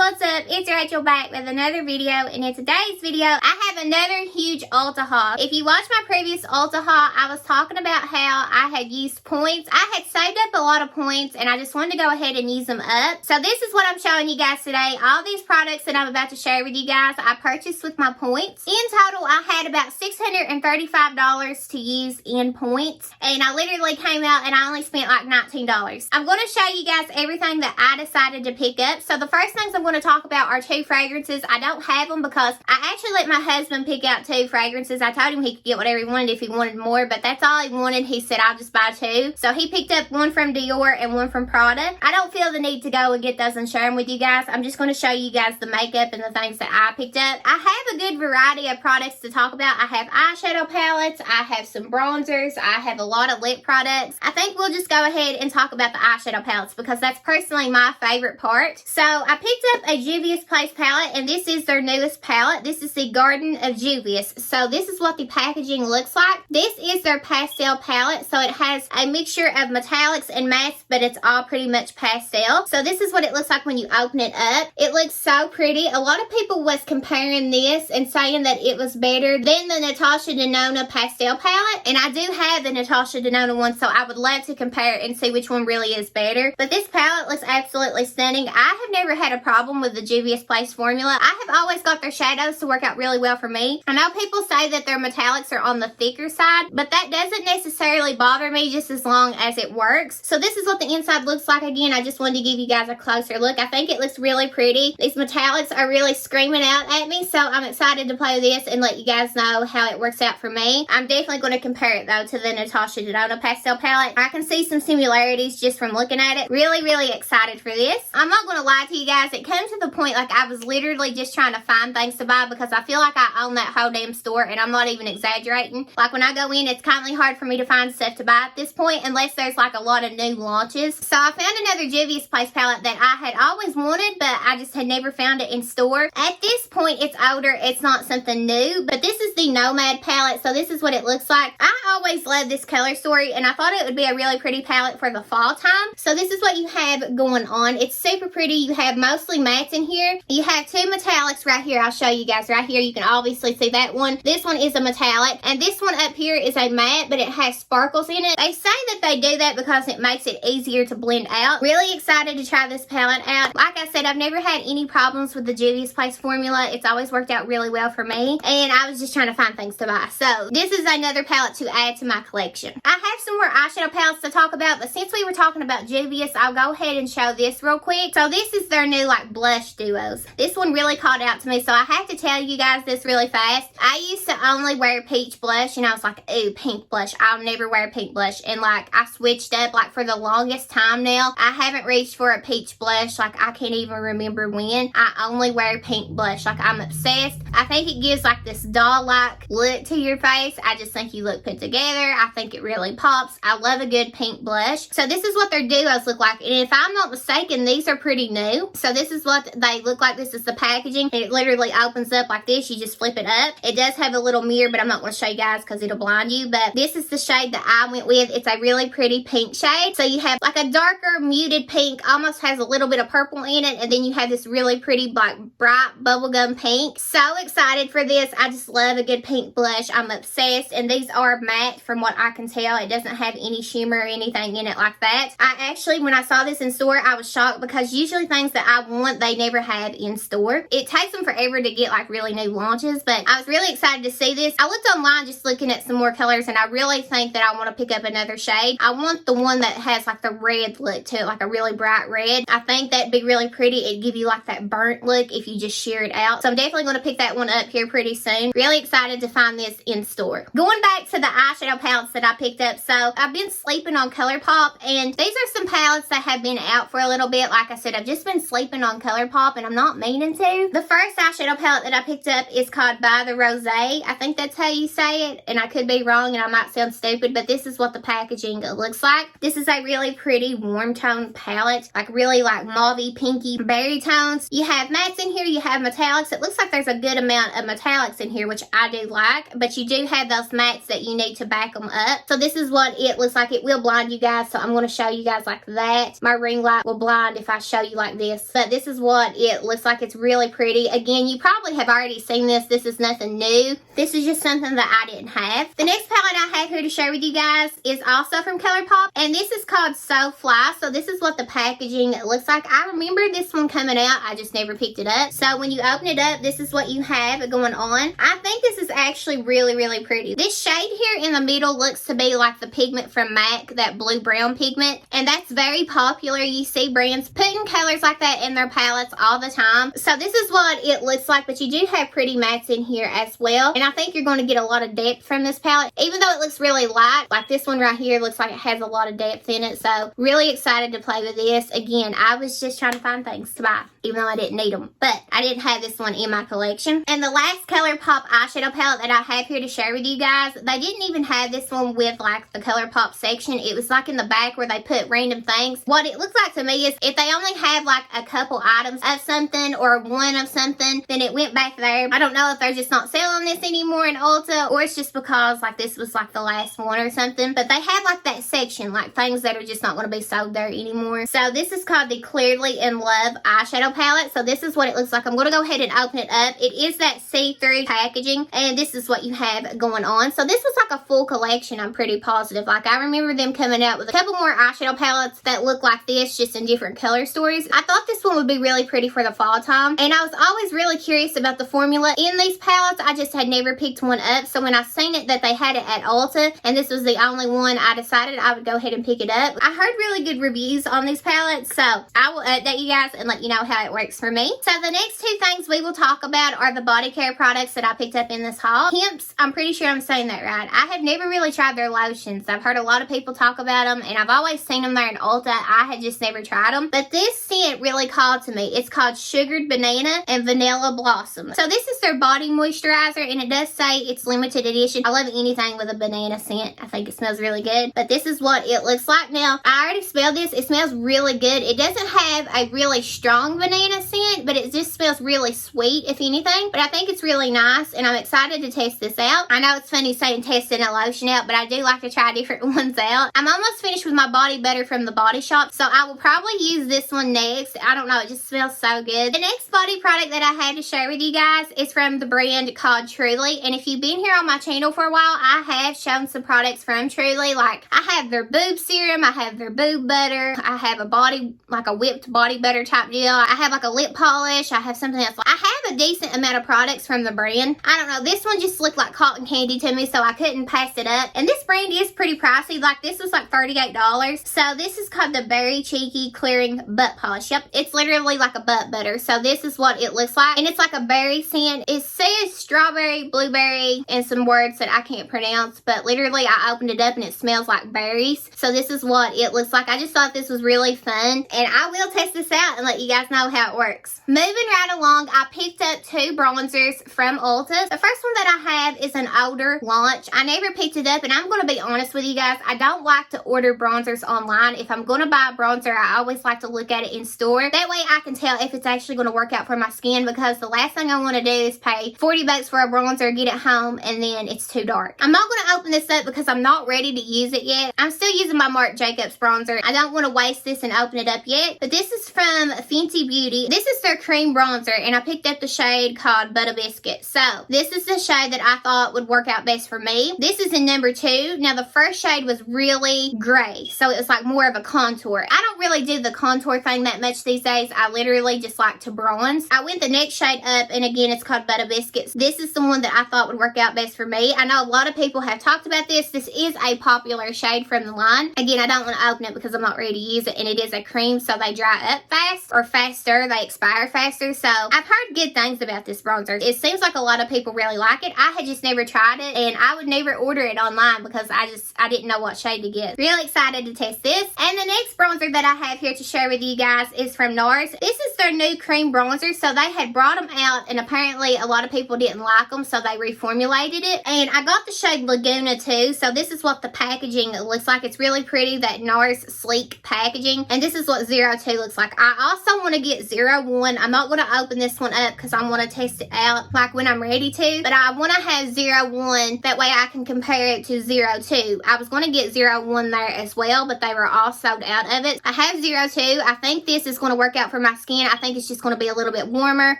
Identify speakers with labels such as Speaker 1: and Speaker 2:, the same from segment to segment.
Speaker 1: what's up? It's Rachel back with another video, and in today's video, I have another huge Ulta haul. If you watched my previous Ulta haul, I was talking about how I had used points. I had saved up a lot of points, and I just wanted to go ahead and use them up. So this is what I'm showing you guys today. All these products that I'm about to share with you guys, I purchased with my points. In total, I had about $635 to use in points, and I literally came out and I only spent like $19. I'm going to show you guys everything that I decided to pick up. So the first things I'm going to talk about are two fragrances. I don't have them because I actually let my husband pick out two fragrances. I told him he could get whatever he wanted if he wanted more, but that's all he wanted. He said I'll just buy two. So he picked up one from Dior and one from Prada. I don't feel the need to go and get those and share them with you guys. I'm just going to show you guys the makeup and the things that I picked up. I have a good variety of products to talk about. I have eyeshadow palettes. I have some bronzers. I have a lot of lip products. I think we'll just go ahead and talk about the eyeshadow palettes because that's personally my favorite part. So I picked up a Juvia's Place palette, and this is their newest palette. This is the Garden of Juvia's. So this is what the packaging looks like. This is their pastel palette. So it has a mixture of metallics and mattes, but it's all pretty much pastel. So this is what it looks like when you open it up. It looks so pretty. A lot of people was comparing this and saying that it was better than the Natasha Denona pastel palette. And I do have the Natasha Denona one, so I would love to compare it and see which one really is better. But this palette looks absolutely stunning. I have never had a problem with the Juvia's Place formula. I have always got their shadows to work out really well for me. I know people say that their metallics are on the thicker side, but that doesn't necessarily bother me just as long as it works. So this is what the inside looks like. Again, I just wanted to give you guys a closer look. I think it looks really pretty. These metallics are really screaming out at me, so I'm excited to play with this and let you guys know how it works out for me. I'm definitely going to compare it though to the Natasha Denona pastel palette. I can see some similarities just from looking at it. Really excited for this. I'm not going to lie to you guys. It came to the point like I was literally just trying to find things to buy because I feel like I own that whole damn store, and I'm not even exaggerating. Like when I go in, it's kind of hard for me to find stuff to buy at this point unless there's like a lot of new launches. So I found another Juvia's Place palette that I had always wanted, but I just had never found it in store. At this point, it's older. It's not something new, but this is the Nomad palette. So this is what it looks like. I always love this color story, and I thought it would be a really pretty palette for the fall time. So this is what you have going on. It's super pretty. You have mostly mattes in here. You have two metallics right here. I'll show you guys right here. You can obviously see that one. This one is a metallic, and this one up here is a matte, but it has sparkles in it. They say that they do that because it makes it easier to blend out. Really excited to try this palette out. Like I said, I've never had any problems with the Juvia's Place formula. It's always worked out really well for me, and I was just trying to find things to buy. So this is another palette to add to my collection. I have some more eyeshadow palettes to talk about, but since we were talking about Juvia's, I'll go ahead and show this real quick. So this is their new like blush duos. This one really called out to me, so I have to tell you guys this really fast. I used to only wear peach blush, and I was like, ooh, pink blush. I'll never wear pink blush. And like I switched up like for the longest time now. I haven't reached for a peach blush. Like I can't even remember when. I only wear pink blush. Like I'm obsessed. I think it gives like this doll-like look to your face. I just think you look put together. I think it really pops. I love a good pink blush. So this is what their duos look like. And if I'm not mistaken, these are pretty new. So this is what they look like. This is the packaging. And it literally opens up like this. You just flip it up. It does have a little mirror, but I'm not going to show you guys because it'll blind you. But this is the shade that I went with. It's a really pretty pink shade. So you have like a darker muted pink, almost has a little bit of purple in it. And then you have this really pretty like bright bubblegum pink. So excited for this. I just love a good pink blush. I'm obsessed. And these are matte from what I can tell. It doesn't have any shimmer or anything in it like that. I actually, when I saw this in store, I was shocked because usually things that I want, they never have in store. It takes them forever to get like really new launches, but I was really excited to see this. I looked online just looking at some more colors, and I really think that I want to pick up another shade. I want the one that has like the red look to it, like a really bright red. I think that'd be really pretty. It'd give you like that burnt look if you just shear it out. So I'm definitely going to pick that one up here pretty soon. Really excited to find this in store. Going back to the eyeshadow palettes that I picked up. So I've been sleeping on ColourPop, and these are some palettes that have been out for a little bit. Like I said, I've just been sleeping on ColourPop, and I'm not meaning to. The first eyeshadow palette that I picked up is called By the Rose. I think that's how you say it, and I could be wrong, and I might sound stupid, but this is what the packaging looks like. This is a really pretty warm tone palette, like really like mauvey, pinky, berry tones. You have mattes in here, you have metallics. It looks like there's a good amount of metallics in here, which I do like, but you do have those mattes that you need to back them up. So this is what it looks like. It will blind you guys, so I'm going to show you guys like that. My ring light will blind if I show you like this, but this is is what it looks like. It's really pretty. Again, you probably have already seen this. This is nothing new. This is just something that I didn't have. The next palette I have here to share with you guys is also from ColourPop, and this is called So Fly. So this is what the packaging looks like. I remember this one coming out. I just never picked it up. So when you open it up, this is what you have going on. I think this is actually really, really pretty. This shade here in the middle looks to be like the pigment from MAC, that blue-brown pigment, and that's very popular. You see brands putting colors like that in their palettes all the time. So this is what it looks like, but you do have pretty mattes in here as well, and I think you're going to get a lot of depth from this palette, even though it looks really light. Like this one right here looks like it has a lot of depth in it, so really excited to play with this. Again, I was just trying to find things to buy, even though I didn't need them, but I didn't have this one in my collection. And the last ColourPop eyeshadow palette that I have here to share with you guys, they didn't even have this one with like the ColourPop section. It was like in the back where they put random things. What it looks like to me is if they only have like a couple items of something or one of something, then it went back there. I don't know if they're just not selling this anymore in Ulta, or it's just because like this was like the last one or something, but they have like that section, like things that are just not going to be sold there anymore. So this is called the Clearly in Love eyeshadow palette. So this is what it looks like. I'm going to go ahead and open it up. It is that see-through packaging, and this is what you have going on. So this was like a full collection, I'm pretty positive. Like I remember them coming out with a couple more eyeshadow palettes that look like this, just in different color stories. I thought this one would be really pretty for the fall time, and I was always really curious about the formula in these palettes. I just had never picked one up, so when I seen it that they had it at Ulta and this was the only one, I decided I would go ahead and pick it up. I heard really good reviews on these palettes, so I will update you guys and let you know how it works for me. So the next two things we will talk about are the body care products that I picked up in this haul. Hemp's, I'm pretty sure I'm saying that right. I have never really tried their lotions. I've heard a lot of people talk about them, and I've always seen them there in Ulta. I had just never tried them, but this scent really called to me. It's called Sugared Banana and Vanilla Blossom. So this is their body moisturizer, and it does say it's limited edition. I love anything with a banana scent. I think it smells really good, but this is what it looks like. Now, I already smelled this. It smells really good. It doesn't have a really strong banana scent, but it just smells really sweet, if anything. But I think it's really nice, and I'm excited to test this out. I know it's funny saying testing a lotion out, but I do like to try different ones out. I'm almost finished with my body butter from the Body Shop, so I will probably use this one next. I don't know, it just smells so good. The next body product that I had to share with you guys is from the brand called Truly, and if you've been here on my channel for a while, I have shown some products from Truly. Like I have their boob serum, I have their boob butter, I have a body, like a whipped body butter type deal, I have like a lip polish, I have something else. I have a decent amount of products from the brand. I don't know, this one just looked like cotton candy to me, so I couldn't pass it up. And this brand is pretty pricey. Like this was like $38. So this is called the Berry Cheeky Clearing Butt Polish. Yep, it's literally like a butt butter. So this is what it looks like, and it's like a berry scent. It says strawberry, blueberry, and some words that I can't pronounce, but literally I opened it up and it smells like berries. So this is what it looks like. I just thought this was really fun, and I will test this out and let you guys know how it works. Moving right along, I picked up two bronzers from Ulta. The first one that I have is an older launch. I never picked it up, and I'm going to be honest with you guys, I don't like to order bronzers online. If I'm going to buy a bronzer, I always like to look at it in store. That way I can tell if it's actually going to work out for my skin, because the last thing I want to do is pay 40 bucks for a bronzer, get it home, and then it's too dark. I'm not going to open this up because I'm not ready to use it yet. I'm still using my Marc Jacobs bronzer. I don't want to waste this and open it up yet, but this is from Fenty Beauty. This is their cream bronzer, and I picked up the shade called Butter Biscuit. So this is the shade that I thought would work out best for me. This is in number 2. Now the first shade was really gray, so it was like more of a contour. I don't really do the contour thing that much these days. I literally just like to bronze. I went the next shade up, and again it's called Butter Biscuits. This is the one that I thought would work out best for me. I know a lot of people have talked about this. This is a popular shade from the line. Again, I don't want to open it because I'm not ready to use it, and it is a cream, so they dry up fast, or faster, they expire faster. So I've heard good things about this bronzer. It seems like a lot of people really like it. I had just never tried it, and I would never order it online because I didn't know what shade to get. Really excited to test this. And the next bronzer that I have here to share with you guys is from NARS. This is their new cream bronzer. So they had brought them out, and apparently a lot of people didn't like them, so they reformulated it. And I got the shade Laguna too. So this is what the packaging looks like. It's really pretty, that NARS sleek packaging. And this is what 02 looks like. I also want to get 01. I'm not going to open this one up because I want to test it out like when I'm ready to, but I want to have 01, that way I can compare it to 02. I was going to get 01 there as well, but they were all sold out of it. I have 02. I think this is going to work out for for my skin. I think it's just going to be a little bit warmer.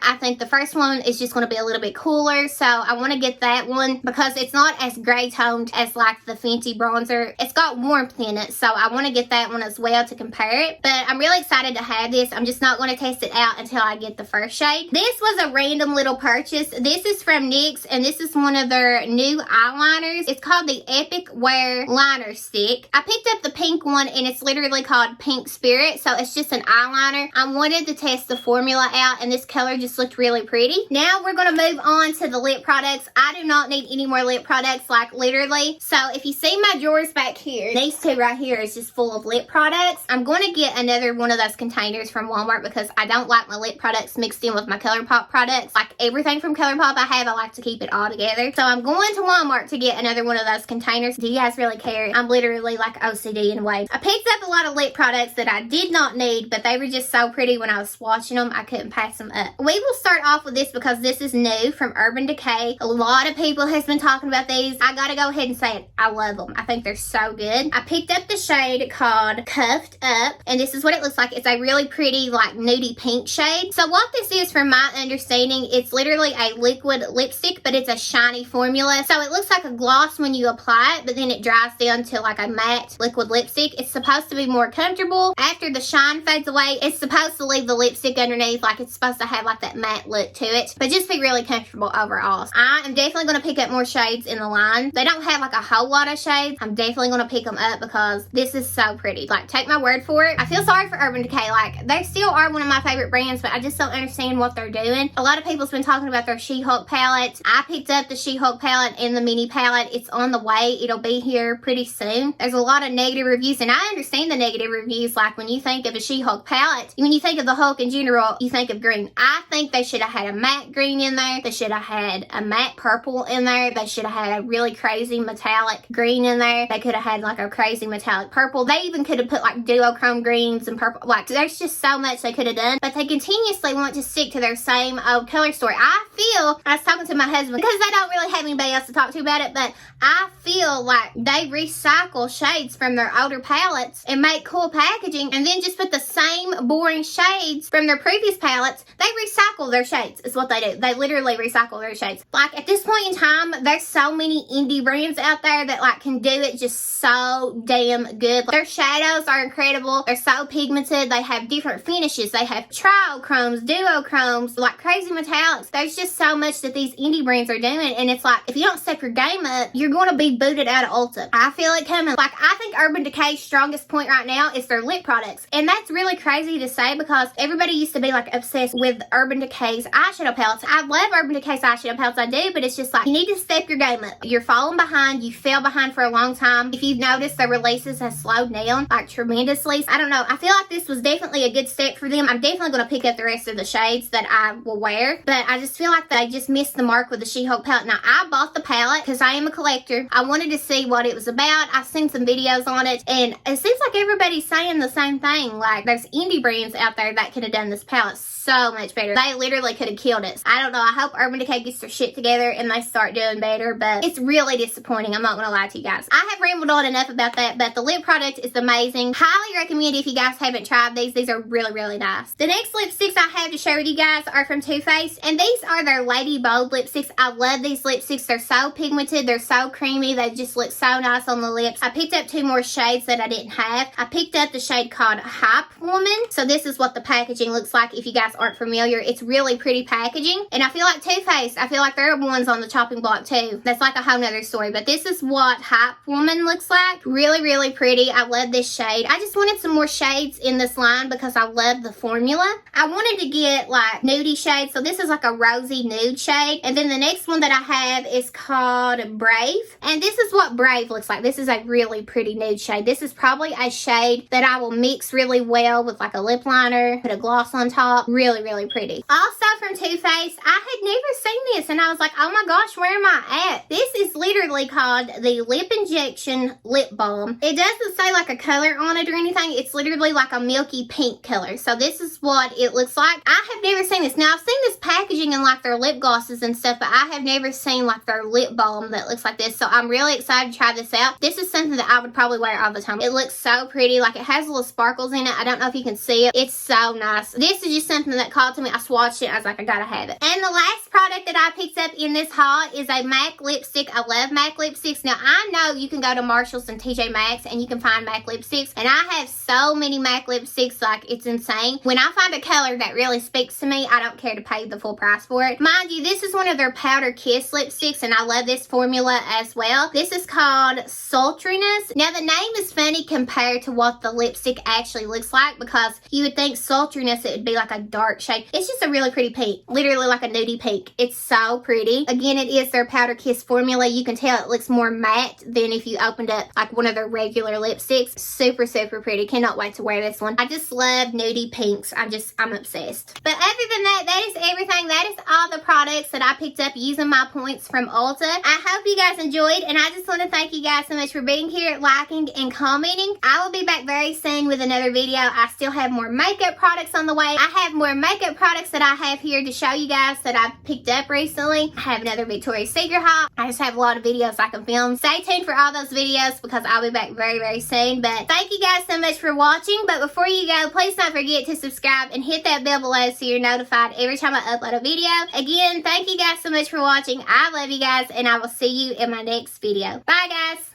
Speaker 1: I think the first one is just going to be a little bit cooler. So I want to get that one because it's not as gray toned as like the Fenty bronzer. It's got warmth in it. So I want to get that one as well to compare it. But I'm really excited to have this. I'm just not going to test it out until I get the first shade. This was a random little purchase. This is from NYX and this is one of their new eyeliners. It's called the Epic Wear Liner Stick. I picked up the pink one and it's literally called Pink Spirit. So it's just an eyeliner. I wanted to test the formula out and this color just looked really pretty. Now we're going to move on to the lip products. I do not need any more lip products, like literally. So if you see my drawers back here, these two right here is just full of lip products. I'm going to get another one of those containers from Walmart because I don't like my lip products mixed in with my ColourPop products. Like everything from ColourPop I have, I like to keep it all together. So I'm going to Walmart to get another one of those containers. Do you guys really care? I'm literally like OCD in a way. I picked up a lot of lip products that I did not need, but they were just so pretty when I was swatching them, I couldn't pass them up. We will start off with this because this is new from Urban Decay. A lot of people has been talking about these. I gotta go ahead and say it. I love them. I think they're so good. I picked up the shade called Cuffed Up, and this is what it looks like. It's a really pretty, like, nudie pink shade. So what this is, from my understanding, it's literally a liquid lipstick, but it's a shiny formula. So it looks like a gloss when you apply it, but then it dries down to like a matte liquid lipstick. It's supposed to be more comfortable. After the shine fades away, it's supposed to leave the lipstick underneath. Like, it's supposed to have like that matte look to it, but just be really comfortable overall. I am definitely going to pick up more shades in the line. They don't have like a whole lot of shades. I'm definitely going to pick them up because this is so pretty. Like, take my word for it. I feel sorry for Urban Decay. Like, they still are one of my favorite brands, but I just don't understand what they're doing. A lot of people's been talking about their She-Hulk palette. I picked up the She-Hulk palette and the mini palette. It's on the way. It'll be here pretty soon. There's a lot of negative reviews, and I understand the negative reviews. Like, when you think of a She-Hulk palette, when you think of the Hulk in general, you think of green. I think they should have had a matte green in there. They should have had a matte purple in there. They should have had a really crazy metallic green in there. They could have had like a crazy metallic purple. They even could have put like duochrome greens and purple. Like, there's just so much they could have done, but they continuously want to stick to their same old color story. I was talking to my husband because they don't really have anybody else to talk to about it, but I feel like they recycle shades from their older palettes and make cool packaging and then just put the same boring shades from their previous palettes. They recycle their shades is what they do. They literally recycle their shades. Like, at this point in time, there's so many indie brands out there that like can do it just so damn good. Their shadows are incredible. They're so pigmented. They have different finishes. They have triochromes, duochromes, like crazy metallics. There's just so much that these indie brands are doing, and it's like, if you don't step your game up, you're going to be booted out of Ulta. I feel it coming. Like, I think Urban Decay's strongest point right now is their lip products, and that's really crazy to say because everybody used to be like obsessed with Urban Decay's eyeshadow palettes. I love Urban Decay's eyeshadow palettes, I do, but it's just like, you need to step your game up. You're falling behind. You fell behind for a long time. If you've noticed, their releases have slowed down like tremendously. I don't know. I feel like this was definitely a good step for them. I'm definitely going to pick up the rest of the shades that I will wear, but I just feel like they just missed the mark with the She-Hulk palette. Now, I bought the palette because I am a collector. I wanted to see what it was about. I've seen some videos on it, and it seems like everybody's saying the same thing. Like, there's indie brands out there that could have done this palette so much better. They literally could have killed it. I don't know. I hope Urban Decay gets their shit together and they start doing better, but it's really disappointing. I'm not going to lie to you guys. I have rambled on enough about that, but the lip product is amazing. Highly recommend if you guys haven't tried these. These are really, really nice. The next lipsticks I have to share with you guys are from Too Faced, and these are their Lady Bold lipsticks. I love these lipsticks. They're so pigmented. They're so creamy. They just look so nice on the lips. I picked up two more shades that I didn't have. I picked up the shade called Hype Woman. So this is what the packaging looks like if you guys aren't familiar. It's really pretty packaging, and I feel like Too Faced, I feel like they're ones on the chopping block too. That's like a whole nother story, but this is what Hype Woman looks like. Really, really pretty. I love this shade. I just wanted some more shades in this line because I love the formula. I wanted to get like nudie shades, so this is like a rosy nude shade, and then the next one that I have is called Brave, and this is what Brave looks like. This is a really pretty nude shade. This is probably a shade that I will mix really well with like a lip liner, put a gloss on top. Really, really pretty. Also from Too Faced, I had never seen this, and I was like, oh my gosh, where am I at? This is literally called the Lip Injection Lip Balm. It doesn't say like a color on it or anything. It's literally like a milky pink color. So this is what it looks like. I have never seen this. Now, I've seen this packaging in like their lip glosses and stuff, but I have never seen like their lip balm that looks like this. So I'm really excited to try this out. This is something that I would probably wear all the time. It looks so pretty. Like, it has little sparkles in it. I don't know if you can see it. It's so nice. This is just something that called to me. I swatched it. I was like, I gotta have it. And the last product that I picked up in this haul is a MAC lipstick. I love MAC lipsticks. Now, I know you can go to Marshalls and TJ Maxx and you can find MAC lipsticks. And I have so many MAC lipsticks, like, it's insane. When I find a color that really speaks to me, I don't care to pay the full price for it. Mind you, this is one of their Powder Kiss lipsticks, and I love this formula as well. This is called Sultriness. Now, the name is funny compared to what the lipstick actually looks like, because you would think sultriness, it would be like a dark shade. It's just a really pretty pink, literally like a nudie pink. It's so pretty. Again, it is their Powder Kiss formula. You can tell it looks more matte than if you opened up like one of their regular lipsticks. Super, super pretty. Cannot wait to wear this one. I just love nudie pinks. I'm obsessed. But other than that, that is everything. That is all the products that I picked up using my points from Ulta. I hope you guys enjoyed, and I just want to thank you guys so much for being here, liking, and commenting. I will be back very soon with another video. I still have more makeup products on the way. I have more makeup products that I have here to show you guys that I've picked up recently. I have another Victoria's Secret haul. I just have a lot of videos I can film. Stay tuned for all those videos because I'll be back very, very soon. But thank you guys so much for watching. But before you go, please don't forget to subscribe and hit that bell below so you're notified every time I upload a video. Again, thank you guys so much for watching. I love you guys, and I will see you in my next video. Bye, guys.